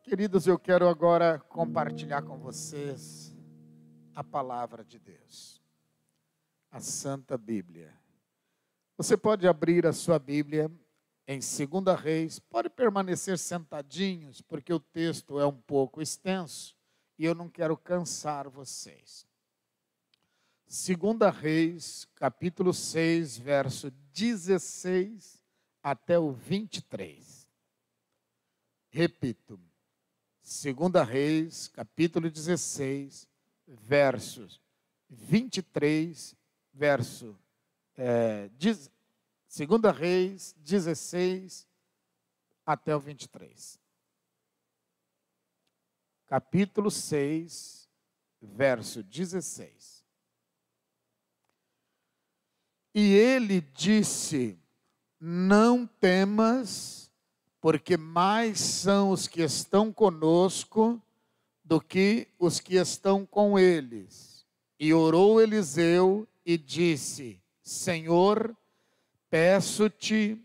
Queridos, eu quero agora compartilhar com vocês a palavra de Deus, a Santa Bíblia. Você pode abrir a sua Bíblia em 2 Reis, pode permanecer sentadinhos, porque o texto é um pouco extenso e eu não quero cansar vocês. 2 Reis, capítulo 6, verso 16 até o 23. Repito. 2 Reis, capítulo 16, versos 23, verso 2 Reis 16 até o 23. Capítulo 6, verso 16. E ele disse: não temas, porque mais são os que estão conosco do que os que estão com eles. E orou Eliseu e disse: Senhor, peço-te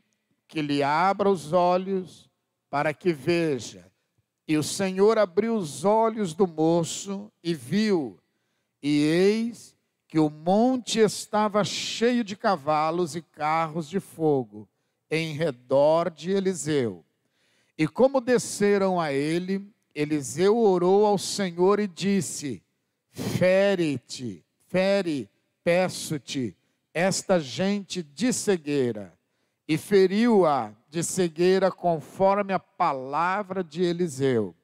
que lhe abra os olhos para que veja. E o Senhor abriu os olhos do moço e viu, e eis que o monte estava cheio de cavalos e carros de fogo em redor de Eliseu. E como desceram a ele, Eliseu orou ao Senhor e disse: fere, peço-te, esta gente de cegueira. E feriu-a de cegueira conforme a palavra de Eliseu.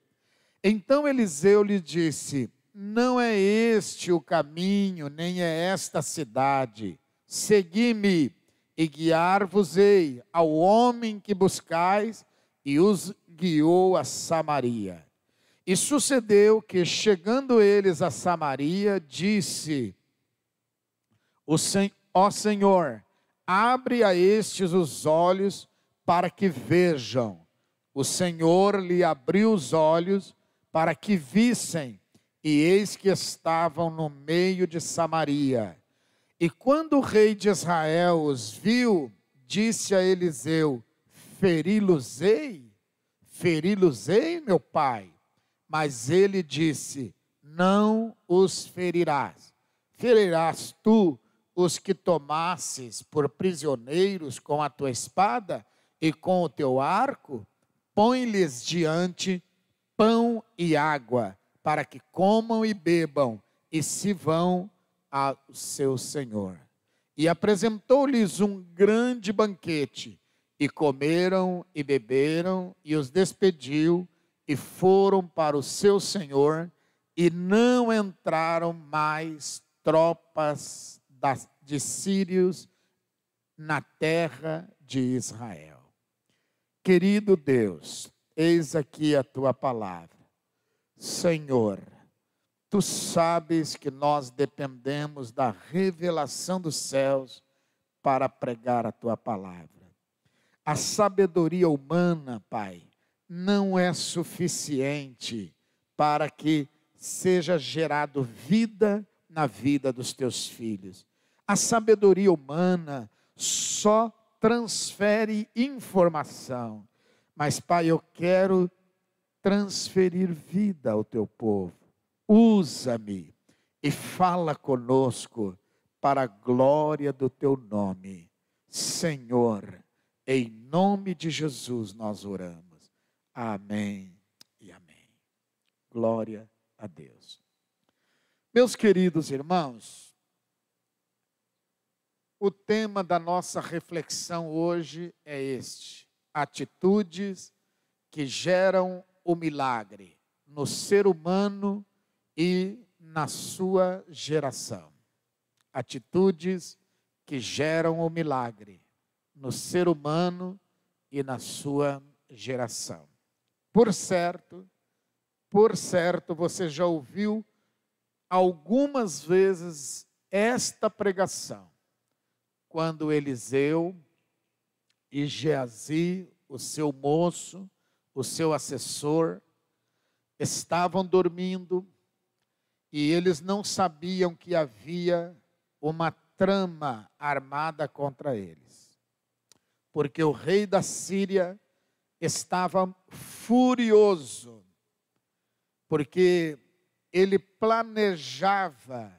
Então Eliseu lhe disse: não é este o caminho, nem é esta a cidade. Segui-me e guiar-vos-ei ao homem que buscais. E os guiou a Samaria. E sucedeu que, chegando eles a Samaria, disse: ó Senhor, abre a estes os olhos para que vejam. O Senhor lhe abriu os olhos para que vissem, e eis que estavam no meio de Samaria. E quando o rei de Israel os viu, disse a Eliseu: feri-los-ei, meu pai. Mas ele disse: não os ferirás. Ferirás tu os que tomasses por prisioneiros com a tua espada e com o teu arco? Põe-lhes diante pão e água, para que comam e bebam, e se vão ao seu senhor. E apresentou-lhes um grande banquete. E comeram e beberam, e os despediu, e foram para o seu senhor, e não entraram mais tropas de sírios na terra de Israel. Querido Deus, eis aqui a tua palavra. Senhor, tu sabes que nós dependemos da revelação dos céus para pregar a tua palavra. A sabedoria humana, Pai, não é suficiente para que seja gerado vida na vida dos teus filhos. A sabedoria humana só transfere informação. Mas, Pai, eu quero transferir vida ao teu povo. Usa-me e fala conosco para a glória do teu nome. Senhor, em nome de Jesus nós oramos. Amém e amém. Glória a Deus. Meus queridos irmãos, o tema da nossa reflexão hoje é este: atitudes que geram o milagre no ser humano e na sua geração. Atitudes que geram o milagre no ser humano e na sua geração. Por certo, você já ouviu algumas vezes esta pregação, quando Eliseu e Geazi, o seu moço, o seu assessor, estavam dormindo e eles não sabiam que havia uma trama armada contra eles. Porque o rei da Síria estava furioso porque ele planejava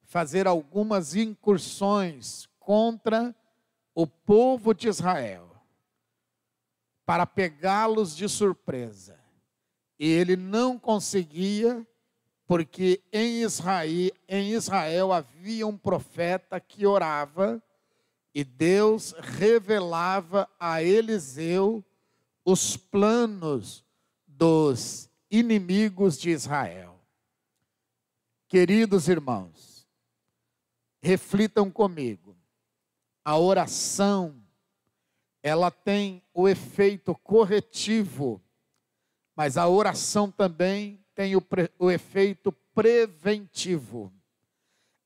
fazer algumas incursões contra o povo de Israel, para pegá-los de surpresa. E ele não conseguia, porque em Israel havia um profeta que orava, e Deus revelava a Eliseu os planos dos inimigos de Israel. Queridos irmãos, reflitam comigo. A oração, ela tem o efeito corretivo, mas a oração também tem o efeito preventivo.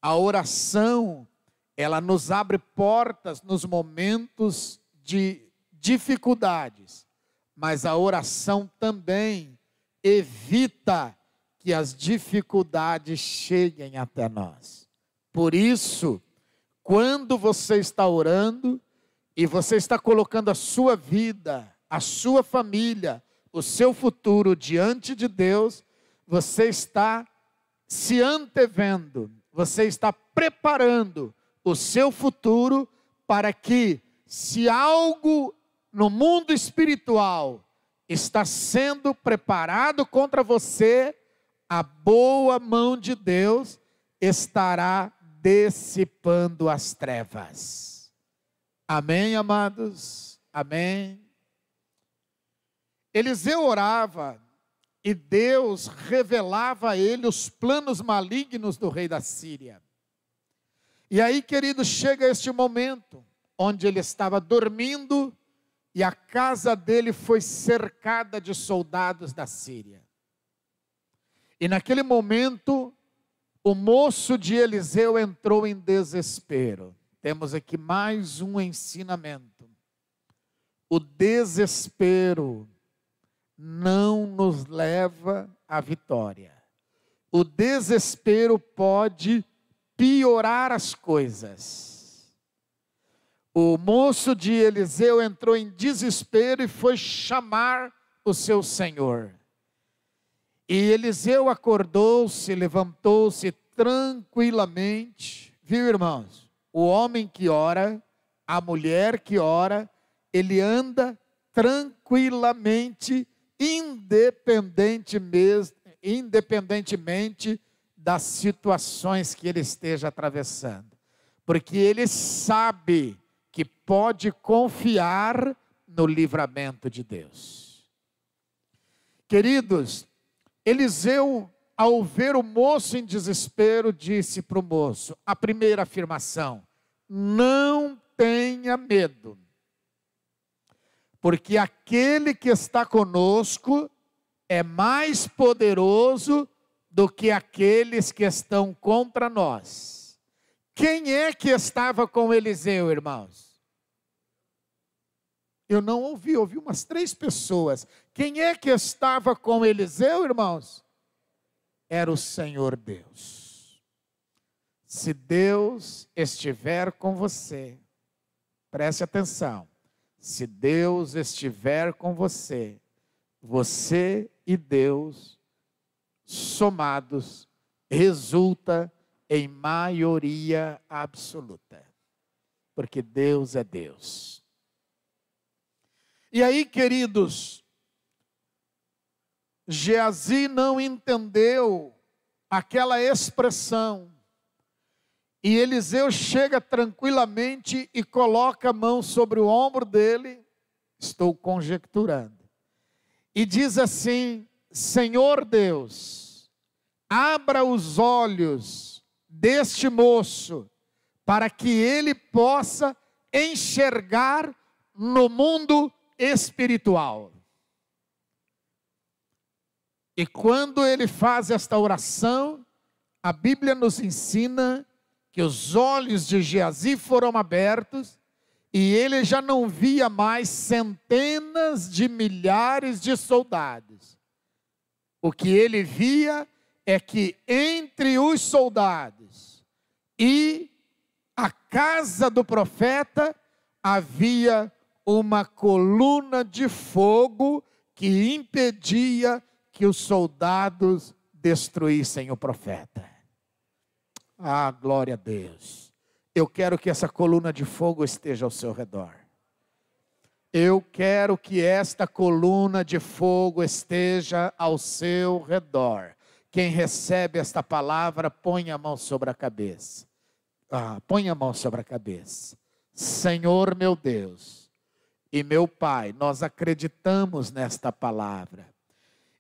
A oração, ela nos abre portas nos momentos de dificuldades, mas a oração também evita que as dificuldades cheguem até nós. Por isso, quando você está orando e você está colocando a sua vida, a sua família, o seu futuro diante de Deus, você está se antevendo, você está preparando o seu futuro para que, se algo no mundo espiritual está sendo preparado contra você, a boa mão de Deus estará dissipando as trevas. Amém, amados? Amém. Eliseu orava e Deus revelava a ele os planos malignos do rei da Síria. E aí, querido, chega este momento onde ele estava dormindo e a casa dele foi cercada de soldados da Síria. E naquele momento, o moço de Eliseu entrou em desespero. Temos aqui mais um ensinamento. O desespero não nos leva à vitória. O desespero pode piorar as coisas. O moço de Eliseu entrou em desespero e foi chamar o seu senhor. E Eliseu acordou-se, levantou-se tranquilamente. Viu, irmãos? O homem que ora, a mulher que ora, ele anda tranquilamente, independentemente das situações que ele esteja atravessando. Porque ele sabe que pode confiar no livramento de Deus. Queridos, Eliseu, ao ver o moço em desespero, disse para o moço, a primeira afirmação: não tenha medo, porque aquele que está conosco é mais poderoso do que aqueles que estão contra nós. Quem é que estava com Eliseu, irmãos? Eu não ouvi umas 3 pessoas. Quem é que estava com Eliseu, irmãos? Era o Senhor Deus. Se Deus estiver com você, preste atenção. Se Deus estiver com você, você e Deus somados resulta em maioria absoluta. Porque Deus é Deus. E aí, queridos, Geazi não entendeu aquela expressão. E Eliseu chega tranquilamente e coloca a mão sobre o ombro dele, estou conjecturando, e diz assim: Senhor Deus, abra os olhos deste moço, para que ele possa enxergar no mundo espiritual. E quando ele faz esta oração, a Bíblia nos ensina que os olhos de Geazi foram abertos e ele já não via mais centenas de milhares de soldados. O que ele via é que entre os soldados e a casa do profeta havia uma coluna de fogo que impedia que os soldados destruíssem o profeta. Ah, glória a Deus. Eu quero que essa coluna de fogo esteja ao seu redor. Eu quero que esta coluna de fogo esteja ao seu redor. Quem recebe esta palavra, põe a mão sobre a cabeça. Põe a mão sobre a cabeça. Senhor meu Deus e meu Pai, nós acreditamos nesta palavra.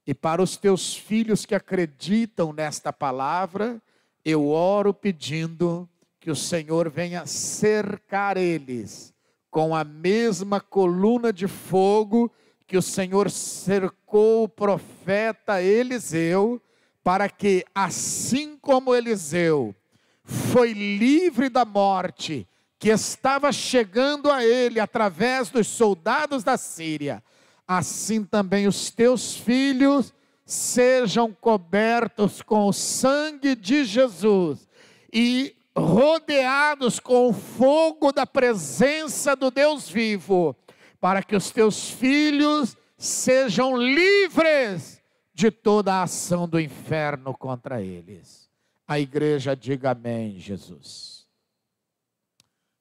E para os teus filhos que acreditam nesta palavra, eu oro pedindo que o Senhor venha cercar eles com a mesma coluna de fogo que o Senhor cercou o profeta Eliseu, para que, assim como Eliseu foi livre da morte que estava chegando a ele através dos soldados da Síria, assim também os teus filhos sejam cobertos com o sangue de Jesus e rodeados com o fogo da presença do Deus vivo, para que os teus filhos sejam livres de toda a ação do inferno contra eles. A igreja diga amém, Jesus.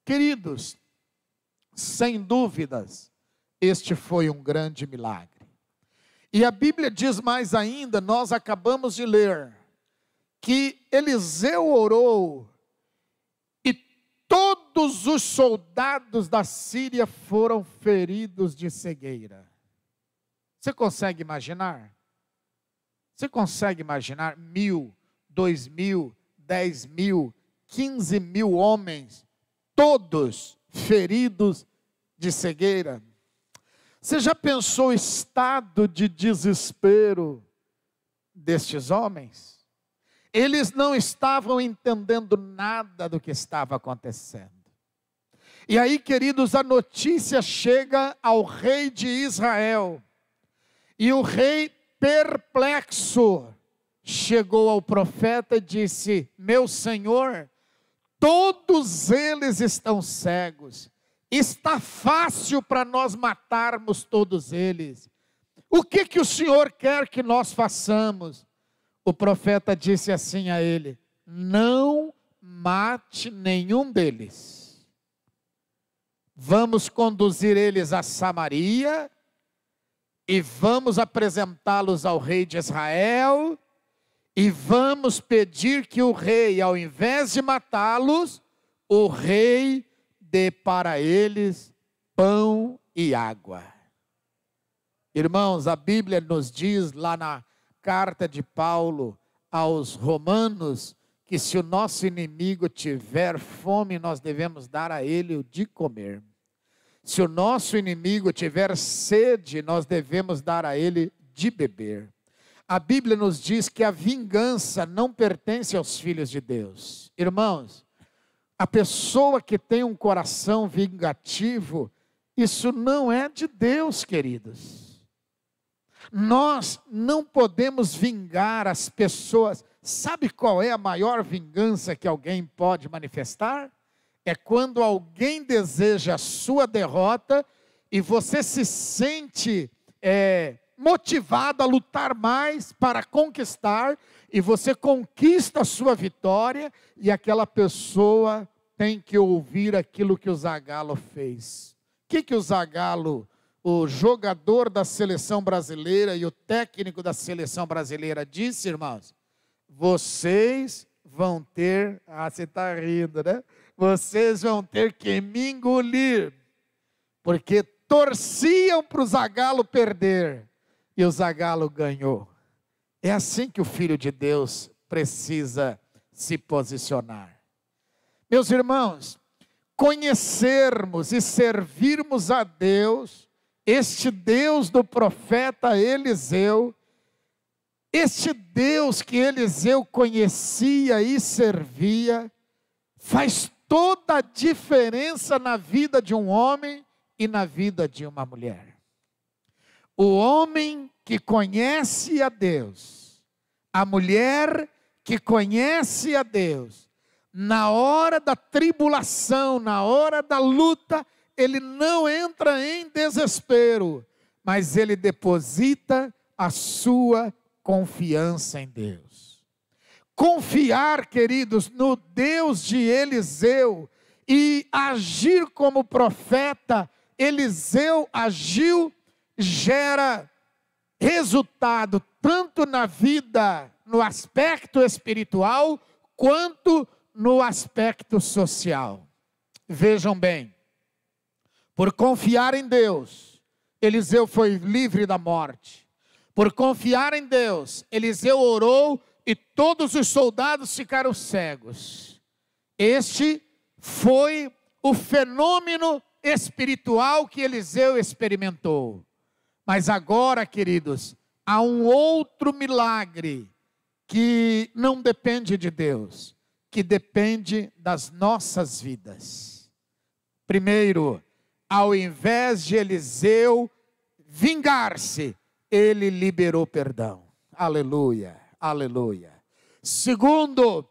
Queridos, sem dúvidas, este foi um grande milagre. E a Bíblia diz mais ainda, nós acabamos de ler, que Eliseu orou e todos os soldados da Síria foram feridos de cegueira. Você consegue imaginar? Você consegue imaginar 1.000, 2.000, 10.000, 15.000 homens, todos feridos de cegueira? Você já pensou o estado de desespero destes homens? Eles não estavam entendendo nada do que estava acontecendo. E aí, queridos, a notícia chega ao rei de Israel. E o rei, perplexo, chegou ao profeta e disse: meu senhor, todos eles estão cegos. Está fácil para nós matarmos todos eles. O que o Senhor quer que nós façamos? O profeta disse assim a ele: não mate nenhum deles. Vamos conduzir eles a Samaria e vamos apresentá-los ao rei de Israel e vamos pedir que o rei, ao invés de matá-los, o rei dê para eles pão e água. Irmãos, a Bíblia nos diz lá na carta de Paulo aos Romanos, que se o nosso inimigo tiver fome, nós devemos dar a ele o de comer. Se o nosso inimigo tiver sede, nós devemos dar a ele de beber. A Bíblia nos diz que a vingança não pertence aos filhos de Deus. Irmãos, a pessoa que tem um coração vingativo, isso não é de Deus, queridos. Nós não podemos vingar as pessoas. Sabe qual é a maior vingança que alguém pode manifestar? É quando alguém deseja a sua derrota e você se sente motivado a lutar mais para conquistar, e você conquista a sua vitória, e aquela pessoa tem que ouvir aquilo que o Zagallo fez. O que o Zagallo, o jogador da seleção brasileira e o técnico da seleção brasileira, disse, irmãos? Vocês vão ter, você está rindo, né? Vocês vão ter que me engolir, porque torciam para o Zagallo perder, e o Zagallo ganhou. É assim que o Filho de Deus precisa se posicionar. Meus irmãos, conhecermos e servirmos a Deus, este Deus do profeta Eliseu, este Deus que Eliseu conhecia e servia, faz toda a diferença na vida de um homem e na vida de uma mulher. O homem que conhece a Deus, a mulher que conhece a Deus, na hora da tribulação, na hora da luta, ele não entra em desespero, mas ele deposita a sua confiança em Deus. Confiar, queridos, no Deus de Eliseu e agir como profeta Eliseu agiu, gera resultado tanto na vida, no aspecto espiritual, quanto no aspecto social. Vejam bem, por confiar em Deus, Eliseu foi livre da morte. Por confiar em Deus, Eliseu orou e todos os soldados ficaram cegos. Este foi o fenômeno espiritual que Eliseu experimentou. Mas agora, queridos, há um outro milagre que não depende de Deus, que depende das nossas vidas. Primeiro, ao invés de Eliseu vingar-se, ele liberou perdão. Aleluia, aleluia. Segundo,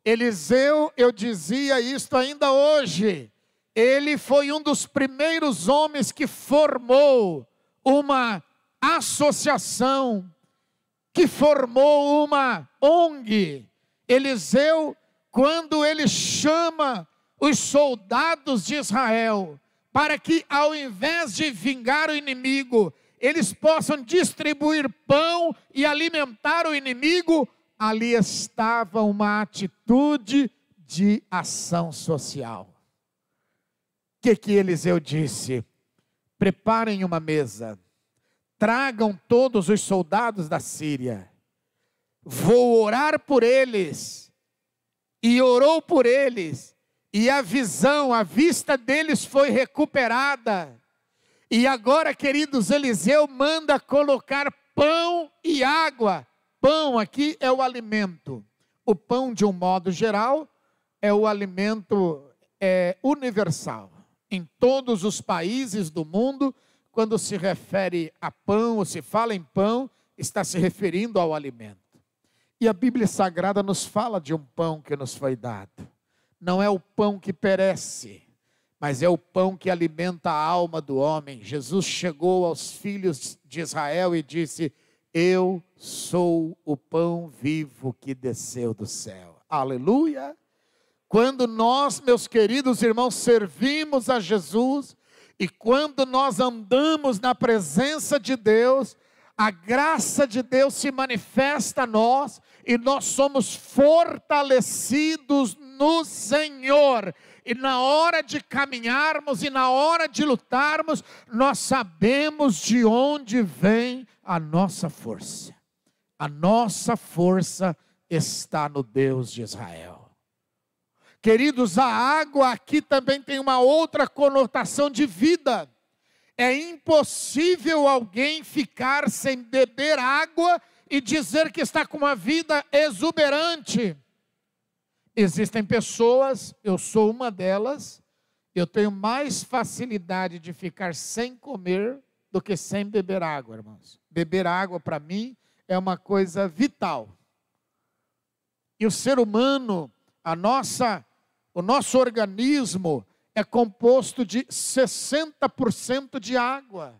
Eliseu, eu dizia isto ainda hoje, ele foi um dos primeiros homens que formou uma associação, que formou uma ONG. Eliseu, quando ele chama os soldados de Israel, para que ao invés de vingar o inimigo, eles possam distribuir pão e alimentar o inimigo, ali estava uma atitude de ação social. O que Eliseu disse? Preparem uma mesa, tragam todos os soldados da Síria, vou orar por eles. E orou por eles, e a visão, a vista deles foi recuperada. E agora, queridos, Eliseu manda colocar pão e água. Pão aqui é o alimento. O pão, de um modo geral, é o alimento universal. Em todos os países do mundo, quando se refere a pão, ou se fala em pão, está se referindo ao alimento. E a Bíblia Sagrada nos fala de um pão que nos foi dado. Não é o pão que perece, mas é o pão que alimenta a alma do homem. Jesus chegou aos filhos de Israel e disse: eu sou o pão vivo que desceu do céu. Aleluia! Quando nós, meus queridos irmãos, servimos a Jesus, e quando nós andamos na presença de Deus, a graça de Deus se manifesta a nós, e nós somos fortalecidos no Senhor. E na hora de caminharmos e na hora de lutarmos, nós sabemos de onde vem a nossa força. A nossa força está no Deus de Israel. Queridos, a água aqui também tem uma outra conotação de vida. É impossível alguém ficar sem beber água e dizer que está com uma vida exuberante. Existem pessoas, eu sou uma delas, eu tenho mais facilidade de ficar sem comer do que sem beber água, irmãos. Beber água para mim é uma coisa vital. E o ser humano, o nosso organismo é composto de 60% de água.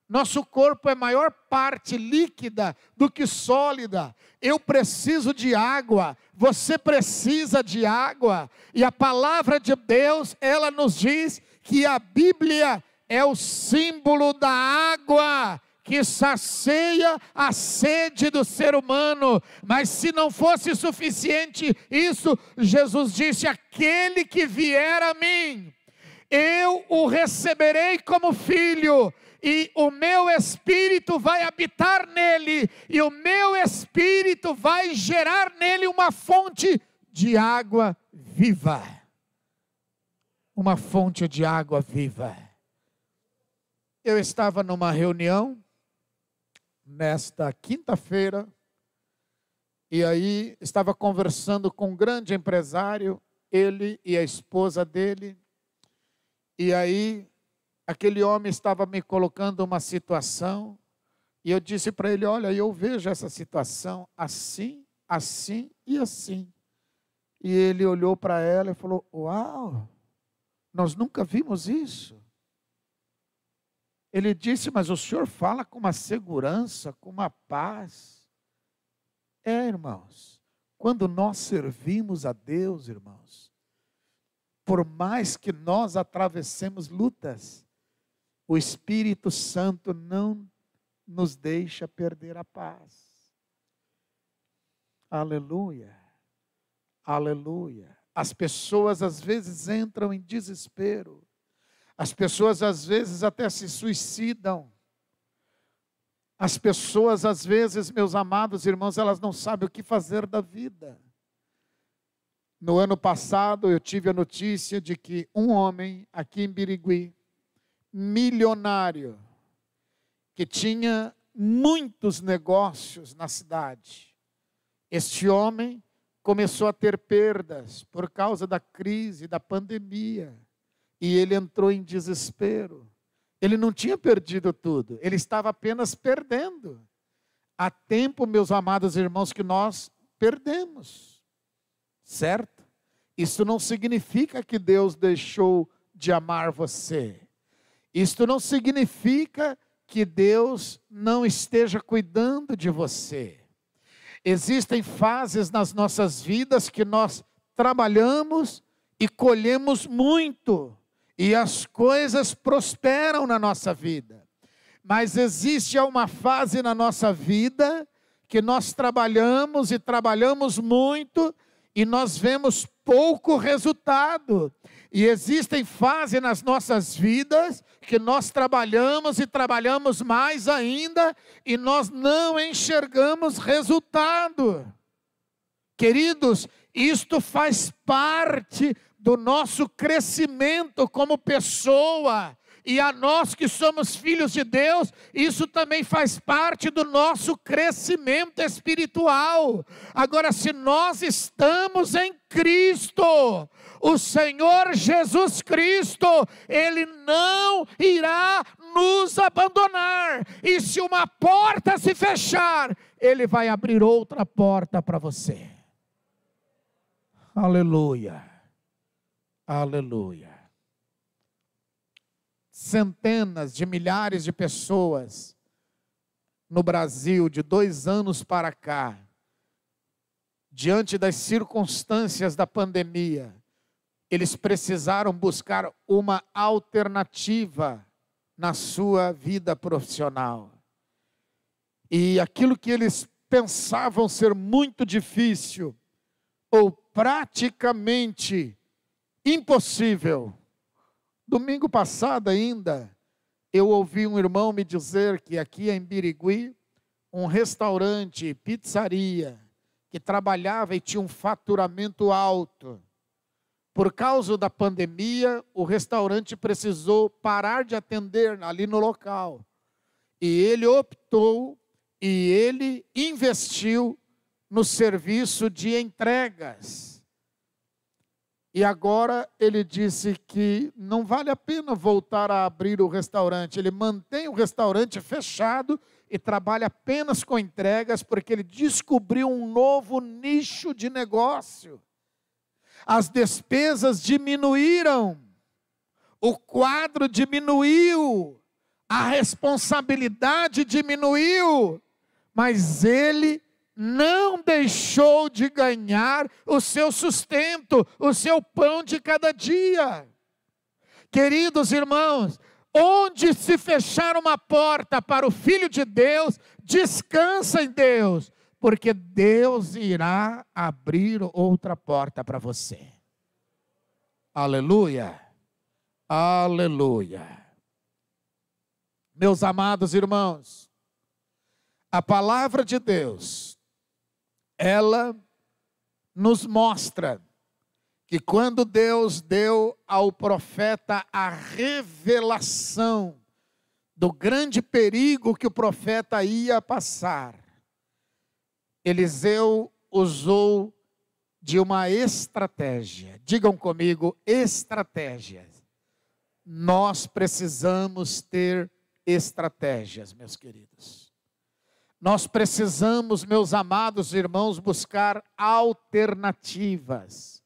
Nosso corpo é maior parte líquida do que sólida. Eu preciso de água, você precisa de água. E a palavra de Deus, ela nos diz que a Bíblia é o símbolo da água que sacia a sede do ser humano. Mas se não fosse suficiente isso, Jesus disse: aquele que vier a mim, eu o receberei como filho, e o meu Espírito vai habitar nele, e o meu Espírito vai gerar nele uma fonte de água viva. Uma fonte de água viva. Eu estava numa reunião, nesta quinta-feira, e aí estava conversando com um grande empresário, ele e a esposa dele, e aí aquele homem estava me colocando uma situação, e eu disse para ele: olha, eu vejo essa situação assim, assim e assim. E ele olhou para ela e falou: uau, nós nunca vimos isso. Ele disse: mas o senhor fala com uma segurança, com uma paz. Irmãos, quando nós servimos a Deus, irmãos, por mais que nós atravessemos lutas, o Espírito Santo não nos deixa perder a paz. Aleluia, aleluia. As pessoas às vezes entram em desespero, as pessoas às vezes até se suicidam. As pessoas às vezes, meus amados irmãos, elas não sabem o que fazer da vida. No ano passado eu tive a notícia de que um homem aqui em Birigui, milionário, que tinha muitos negócios na cidade, este homem começou a ter perdas por causa da crise, da pandemia, e ele entrou em desespero. Ele não tinha perdido tudo, ele estava apenas perdendo. Há tempo, meus amados irmãos, que nós perdemos, certo? Isso não significa que Deus deixou de amar você. Isto não significa que Deus não esteja cuidando de você. Existem fases nas nossas vidas que nós trabalhamos e colhemos muito, e as coisas prosperam na nossa vida. Mas existe uma fase na nossa vida que nós trabalhamos e trabalhamos muito e nós vemos pouco resultado. E existem fases nas nossas vidas que nós trabalhamos e trabalhamos mais ainda e nós não enxergamos resultado. Queridos, isto faz parte do nosso crescimento como pessoa. E a nós que somos filhos de Deus, isso também faz parte do nosso crescimento espiritual. Agora, se nós estamos em Cristo, o Senhor Jesus Cristo, Ele não irá nos abandonar. E se uma porta se fechar, Ele vai abrir outra porta para você. Aleluia, aleluia. Centenas de milhares de pessoas no Brasil, de 2 anos para cá, diante das circunstâncias da pandemia, eles precisaram buscar uma alternativa na sua vida profissional. E aquilo que eles pensavam ser muito difícil, ou praticamente impossível. Domingo passado ainda, eu ouvi um irmão me dizer que aqui em Birigui, um restaurante, pizzaria, que trabalhava e tinha um faturamento alto. Por causa da pandemia, o restaurante precisou parar de atender ali no local. E ele optou e ele investiu no serviço de entregas. E agora ele disse que não vale a pena voltar a abrir o restaurante. Ele mantém o restaurante fechado e trabalha apenas com entregas, porque ele descobriu um novo nicho de negócio. As despesas diminuíram, o quadro diminuiu, a responsabilidade diminuiu, mas ele não deixou de ganhar o seu sustento, o seu pão de cada dia. Queridos irmãos, onde se fechar uma porta para o Filho de Deus, descansa em Deus, porque Deus irá abrir outra porta para você. Aleluia, aleluia. Meus amados irmãos, a palavra de Deus, ela nos mostra que quando Deus deu ao profeta a revelação do grande perigo que o profeta ia passar, Eliseu usou de uma estratégia. Digam comigo, estratégia. Nós precisamos ter estratégias, meus queridos. Nós precisamos, meus amados irmãos, buscar alternativas.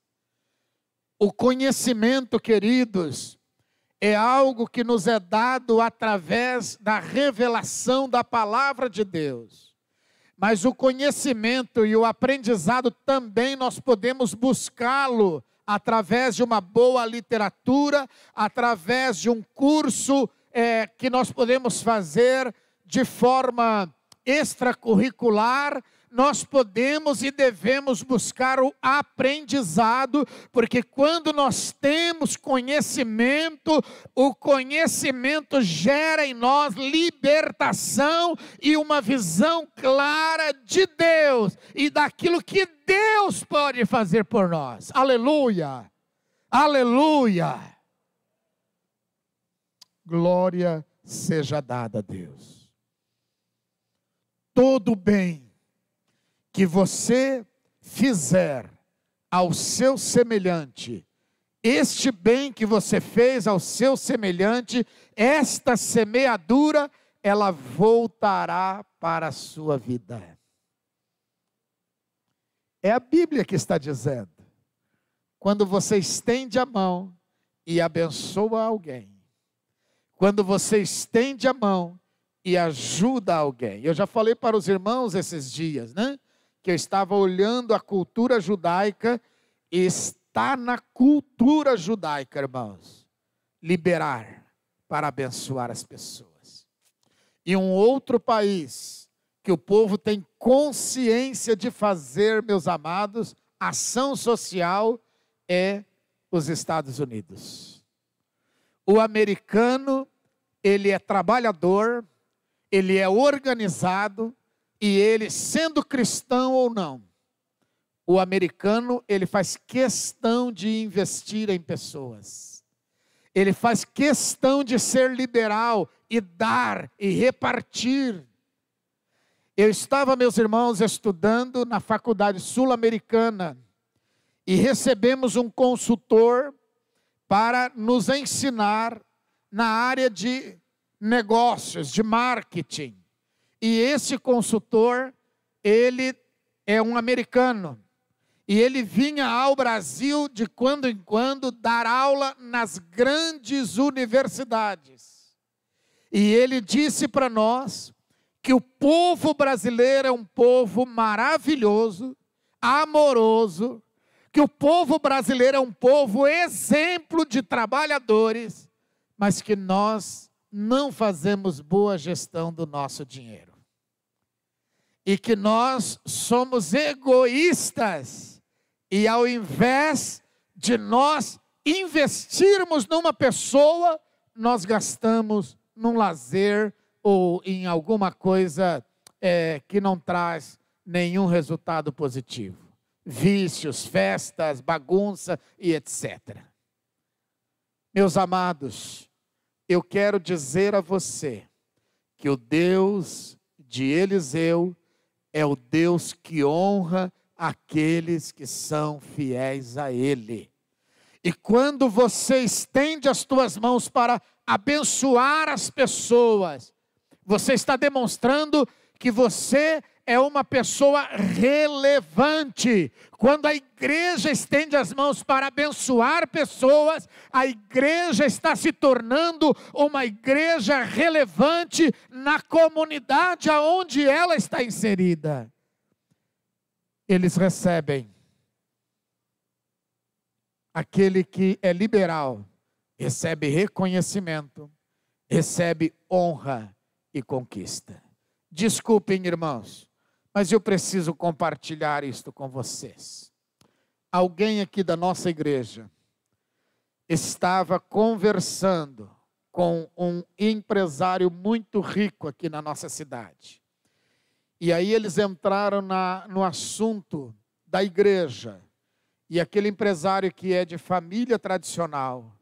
O conhecimento, queridos, é algo que nos é dado através da revelação da palavra de Deus. Mas o conhecimento e o aprendizado também nós podemos buscá-lo através de uma boa literatura, através de um curso que nós podemos fazer de forma extracurricular. Nós podemos e devemos buscar o aprendizado, porque quando nós temos conhecimento, o conhecimento gera em nós libertação e uma visão clara de Deus e daquilo que Deus pode fazer por nós. Aleluia! Aleluia! Glória seja dada a Deus. Todo bem que você fizer ao seu semelhante, este bem que você fez ao seu semelhante, esta semeadura, ela voltará para a sua vida. É a Bíblia que está dizendo. Quando você estende a mão e abençoa alguém, quando você estende a mão e ajuda alguém. Eu já falei para os irmãos esses dias, né? Que eu estava olhando a cultura judaica, e está na cultura judaica, irmãos, liberar para abençoar as pessoas. E um outro país que o povo tem consciência de fazer, meus amados, ação social, é os Estados Unidos. O americano, ele é trabalhador, ele é organizado, e ele, sendo cristão ou não, o americano, ele faz questão de investir em pessoas. Ele faz questão de ser liberal e dar e repartir. Eu estava, meus irmãos, estudando na faculdade sul-americana e recebemos um consultor para nos ensinar na área de negócios, de marketing. E esse consultor, ele é um americano. E ele vinha ao Brasil de quando em quando dar aula nas grandes universidades. E ele disse para nós que o povo brasileiro é um povo maravilhoso, amoroso, que o povo brasileiro é um povo exemplo de trabalhadores, mas que nós não fazemos boa gestão do nosso dinheiro. E que nós somos egoístas. E ao invés de nós investirmos numa pessoa, nós gastamos num lazer ou em alguma coisa que não traz nenhum resultado positivo. Vícios, festas, bagunça e etc. Meus amados, eu quero dizer a você que o Deus de Eliseu é o Deus que honra aqueles que são fiéis a Ele. E quando você estende as tuas mãos para abençoar as pessoas, você está demonstrando que você é uma pessoa relevante. Quando a igreja estende as mãos para abençoar pessoas, a igreja está se tornando uma igreja relevante na comunidade aonde ela está inserida. Eles recebem. Aquele que é liberal recebe reconhecimento, recebe honra e conquista. Desculpem, irmãos, mas eu preciso compartilhar isto com vocês. Alguém aqui da nossa igreja estava conversando com um empresário muito rico aqui na nossa cidade. E aí eles entraram no assunto da igreja. E aquele empresário que é de família tradicional,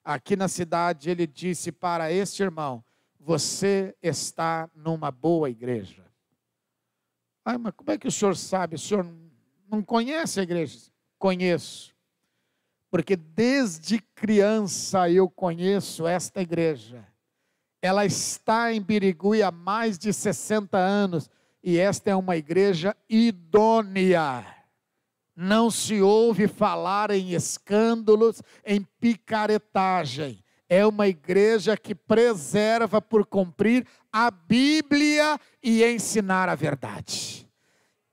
aqui na cidade, ele disse para este irmão: você está numa boa igreja. Ai, mas como é que o senhor sabe? O senhor não conhece a igreja? Conheço. Porque desde criança eu conheço esta igreja. Ela está em Birigui há mais de 60 anos. E esta é uma igreja idônea. Não se ouve falar em escândalos, em picaretagem. É uma igreja que preserva por cumprir a Bíblia e ensinar a verdade.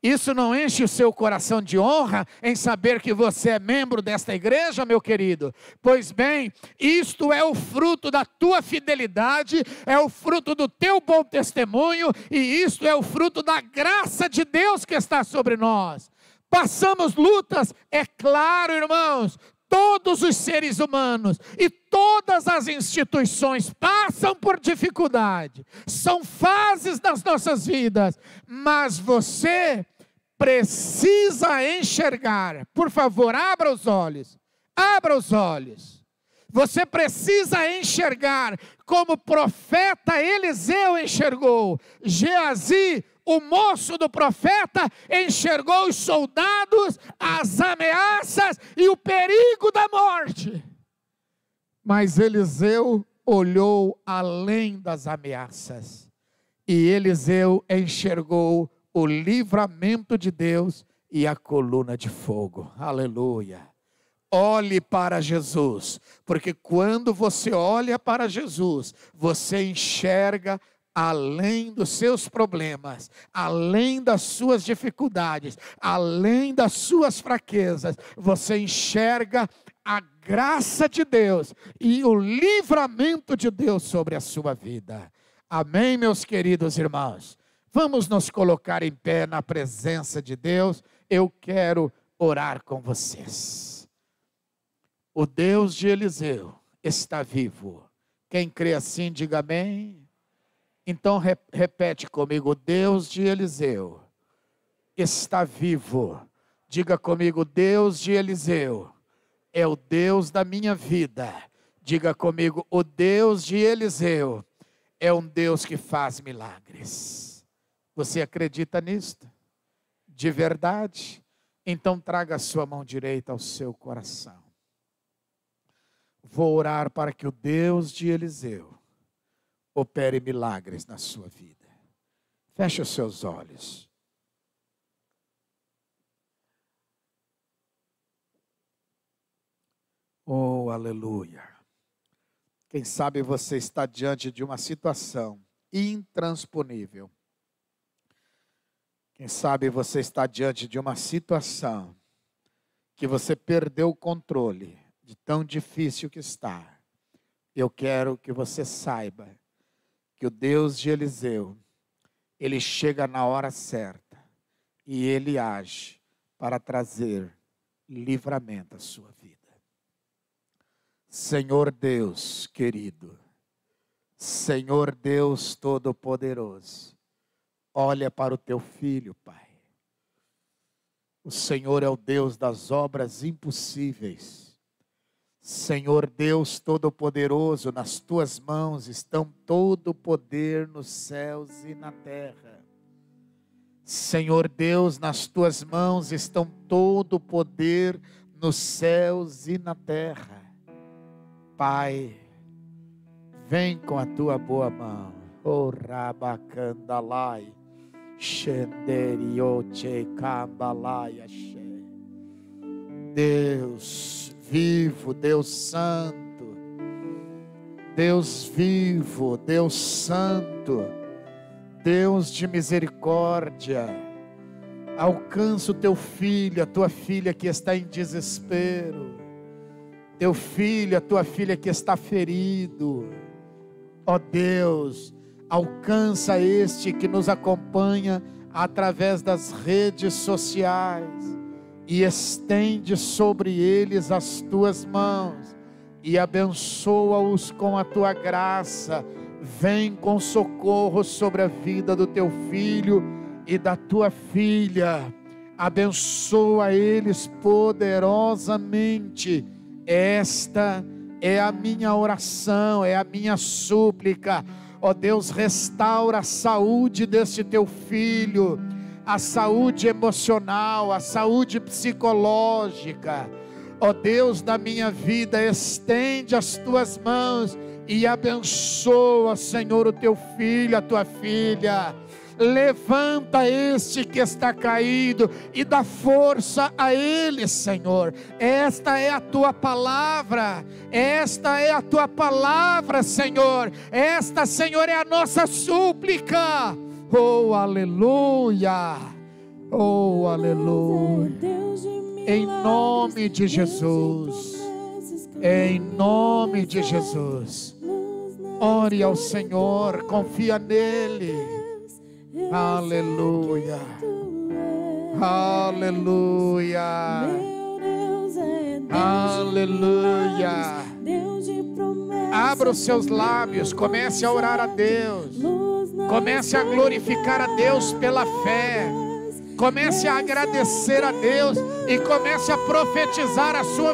Isso não enche o seu coração de honra em saber que você é membro desta igreja, meu querido? Pois bem, isto é o fruto da tua fidelidade, é o fruto do teu bom testemunho, e isto é o fruto da graça de Deus que está sobre nós. Passamos lutas, é claro, irmãos. Todos os seres humanos e todas as instituições passam por dificuldade. São fases das nossas vidas, mas você precisa enxergar. Por favor, abra os olhos. Abra os olhos. Você precisa enxergar como o profeta Eliseu enxergou. Geazi, o moço do profeta, enxergou os soldados, as ameaças e o perigo da morte. Mas Eliseu olhou além das ameaças. E Eliseu enxergou o livramento de Deus e a coluna de fogo. Aleluia. Olhe para Jesus, porque quando você olha para Jesus, você enxerga além dos seus problemas, além das suas dificuldades, além das suas fraquezas, você enxerga a graça de Deus e o livramento de Deus sobre a sua vida. Amém, meus queridos irmãos? Vamos nos colocar em pé na presença de Deus. Eu quero orar com vocês. O Deus de Eliseu está vivo. Quem crê assim, diga amém. Então repete comigo: o Deus de Eliseu está vivo. Diga comigo: Deus de Eliseu é o Deus da minha vida. Diga comigo: o Deus de Eliseu é um Deus que faz milagres. Você acredita nisto? De verdade? Então traga a sua mão direita ao seu coração. Vou orar para que o Deus de Eliseu opere milagres na sua vida. Feche os seus olhos. Oh, aleluia. Quem sabe você está diante de uma situação intransponível. Quem sabe você está diante de uma situação que você perdeu o controle, de tão difícil que está. Eu quero que você saiba que o Deus de Eliseu, Ele chega na hora certa e Ele age para trazer livramento à sua vida. Senhor Deus querido, Senhor Deus Todo-Poderoso, olha para o teu filho, Pai. O Senhor é o Deus das obras impossíveis. Senhor Deus Todo-Poderoso, nas tuas mãos estão todo o poder nos céus e na terra. Senhor Deus, nas tuas mãos estão todo o poder nos céus e na terra. Pai, vem com a tua boa mão. O rabacandalai, shenderioche cambalai. Deus vivo, Deus santo, Deus vivo, Deus santo, Deus de misericórdia, alcança o teu filho, a tua filha que está em desespero, teu filho, a tua filha que está ferido. Ó Deus, alcança este que nos acompanha através das redes sociais e estende sobre eles as tuas mãos e abençoa-os com a tua graça. Vem com socorro sobre a vida do teu filho e da tua filha. Abençoa eles poderosamente. Esta é a minha oração, é a minha súplica. Ó Deus, restaura a saúde deste teu filho, a saúde emocional, a saúde psicológica. Ó Deus da minha vida, estende as tuas mãos e abençoa, Senhor, o teu filho, a tua filha. Levanta este que está caído e dá força a ele, Senhor. Esta é a tua palavra, esta é a tua palavra, Senhor. Esta, Senhor, é a nossa súplica. Oh, aleluia, Oh, aleluia. Em nome de Jesus. Em nome de Jesus. Ore ao Senhor, confia nele. Aleluia. Aleluia. Aleluia. Abra os seus lábios, comece a orar a Deus. Comece a glorificar a Deus pela fé. Comece a agradecer a Deus e comece a profetizar a sua